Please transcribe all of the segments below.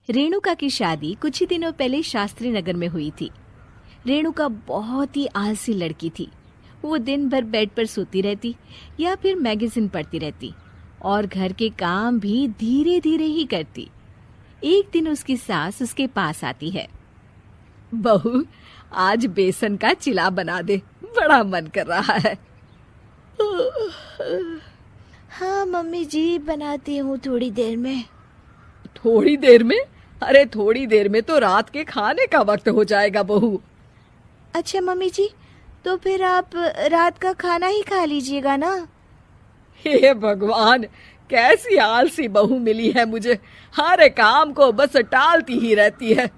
रेणुका की शादी कुछ ही दिनों पहले शास्त्री नगर में हुई थी। रेणुका बहुत ही आलसी लड़की थी। वो दिन भर बेड पर सोती रहती या फिर मैगजीन पढ़ती रहती और घर के काम भी धीरे धीरे ही करती। एक दिन उसकी सास उसके पास आती है। बहू, आज बेसन का चिला बना दे, बड़ा मन कर रहा है। हाँ मम्मी जी, बनाती हूँ थोड़ी देर में। थोड़ी देर में? अरे थोड़ी देर में तो रात के खाने का वक्त हो जाएगा बहू। अच्छा मम्मी जी, तो फिर आप रात का खाना ही खा लीजिएगा ना। हे भगवान, कैसी आलसी बहू मिली है मुझे। हर काम को बस टालती ही रहती है।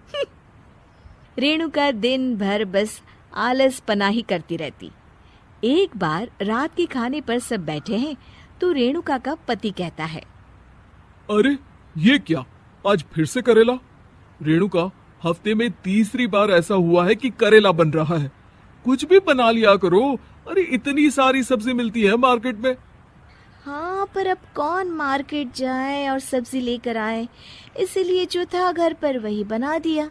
रेणुका दिन भर बस आलस पना ही करती रहती। एक बार रात के खाने पर सब बैठे हैं तो रेणुका का पति कहता है, अरे ये क्या, आज फिर से करेला? रेणुका, हफ्ते में तीसरी बार ऐसा हुआ है कि करेला बन रहा है। कुछ भी बना लिया करो। अरे इतनी सारी सब्जी मिलती है मार्केट में। हाँ, पर अब कौन मार्केट जाए और सब्जी लेकर आए, इसलिए जो था घर पर वही बना दिया।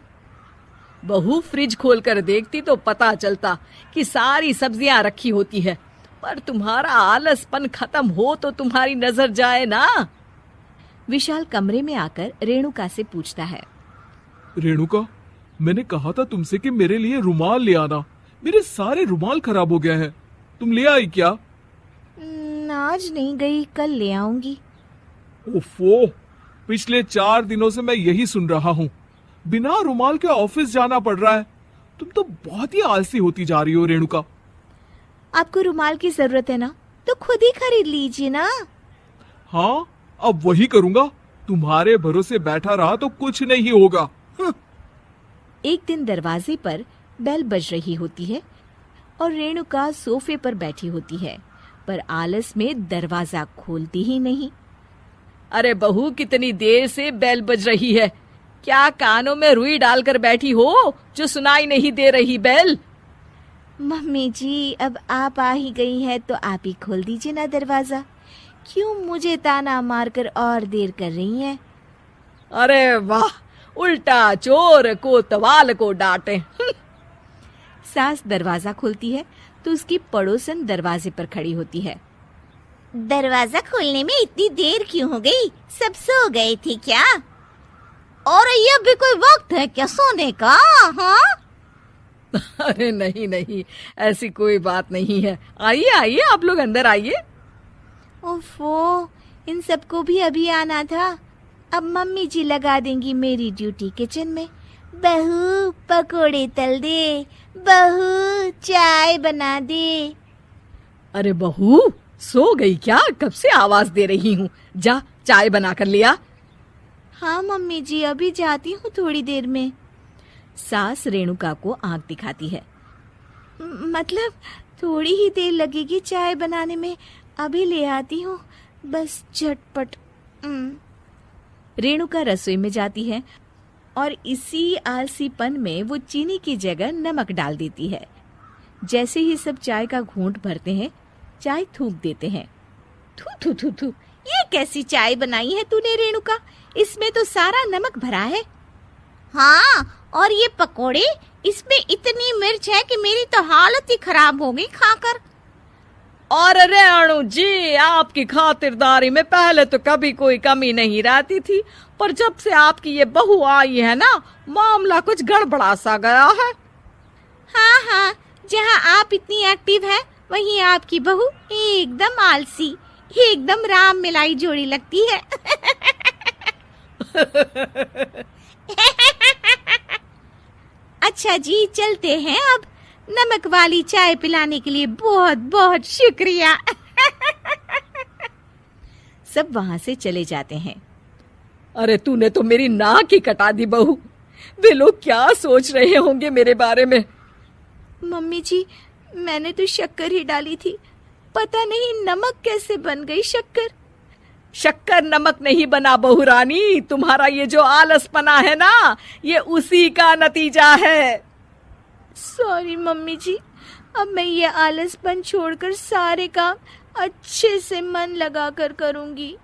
बहू, फ्रिज खोल कर देखती तो पता चलता कि सारी सब्जियां रखी होती है। पर तुम्हारा आलसपन खत्म हो तो तुम्हारी नजर जाए ना। विशाल कमरे में आकर रेणुका से पूछता है, रेणुका, मैंने कहा था तुमसे कि मेरे लिए रुमाल ले आना। मेरे सारे रुमाल खराब हो गए हैं। तुम ले आई क्या? आज नहीं गई, कल ले आऊंगी। ओफो, पिछले 4 दिनों से मैं यही सुन रहा हूँ। बिना रुमाल के ऑफिस जाना पड़ रहा है। तुम तो बहुत ही आलसी होती जा रही हो रेणुका। आपको रुमाल की जरूरत है ना, तो खुद ही खरीद लीजिए ना। हाँ, अब वही करूंगा। तुम्हारे भरोसे बैठा रहा तो कुछ नहीं होगा। एक दिन दरवाजे पर बेल बज रही होती है और रेणुका सोफे पर बैठी होती है, पर आलस में दरवाजा खोलती ही नहीं। अरे बहू, कितनी देर से बेल बज रही है। क्या कानों में रुई डालकर बैठी हो जो सुनाई नहीं दे रही बेल? मम्मी जी, अब आप आ ही गई हैं तो आप ही खोल दीजिए ना दरवाजा। क्यों मुझे ताना मारकर और देर कर रही हैं? अरे वाह, उल्टा चोर को तवाल को डांटे। सास दरवाजा खोलती है तो उसकी पड़ोसन दरवाजे पर खड़ी होती है। दरवाजा खोलने में इतनी देर क्यों हो गई? सब सो गए थे क्या? और ये भी कोई वक्त है क्या सोने का? हाँ? अरे नहीं नहीं, ऐसी कोई बात नहीं है। आइए आइए, आप लोग अंदर आइए। ओफो, इन सबको भी अभी आना था। अब मम्मी जी लगा देंगी मेरी ड्यूटी किचन में। बहू पकोड़े तल दे, बहू चाय बना दे। अरे बहू, सो गई क्या? कब से आवाज दे रही हूँ। जा, चाय बना कर लिया। हाँ मम्मी जी, अभी जाती हूँ थोड़ी देर में। सास रेणुका को आंख दिखाती है। मतलब थोड़ी ही देर लगेगी चाय बनाने में, अभी ले आती हूँ, बस झटपट। रेणुका रसोई में जाती है और इसी आलसीपन में वो चीनी की जगह नमक डाल देती है। जैसे ही सब चाय का घूंट भरते हैं, चाय थूक देते हैं। थू थू थू थू, ये कैसी चाय बनाई है तूने रेणुका? इसमें तो सारा नमक भरा है। हाँ, और ये पकोड़े, इसमें इतनी मिर्च है कि मेरी तो हालत ही खराब हो गई खाकर। और रेणु जी, आपकी खातिरदारी में पहले तो कभी कोई कमी नहीं रहती थी, पर जब से आपकी ये बहू आई है ना, मामला कुछ गड़बड़ा सा गया है। हाँ हाँ, जहाँ आप इतनी एक्टिव है, वहीं आपकी बहू एकदम आलसी, एकदम राम मिलाई जोड़ी लगती है। अच्छा जी, चलते हैं अब। नमक वाली चाय पिलाने के लिए बहुत बहुत शुक्रिया। सब वहां से चले जाते हैं। अरे तूने तो मेरी नाक ही कटा दी बहू। वे लोग क्या सोच रहे होंगे मेरे बारे में? मम्मी जी, मैंने तो शक्कर ही डाली थी, पता नहीं नमक कैसे बन गई शक्कर। शक्कर नमक नहीं बना बहू रानी, तुम्हारा ये जो आलसपना है ना, ये उसी का नतीजा है। सॉरी मम्मी जी, अब मैं ये आलसपन छोड़कर सारे काम अच्छे से मन लगाकर करूंगी।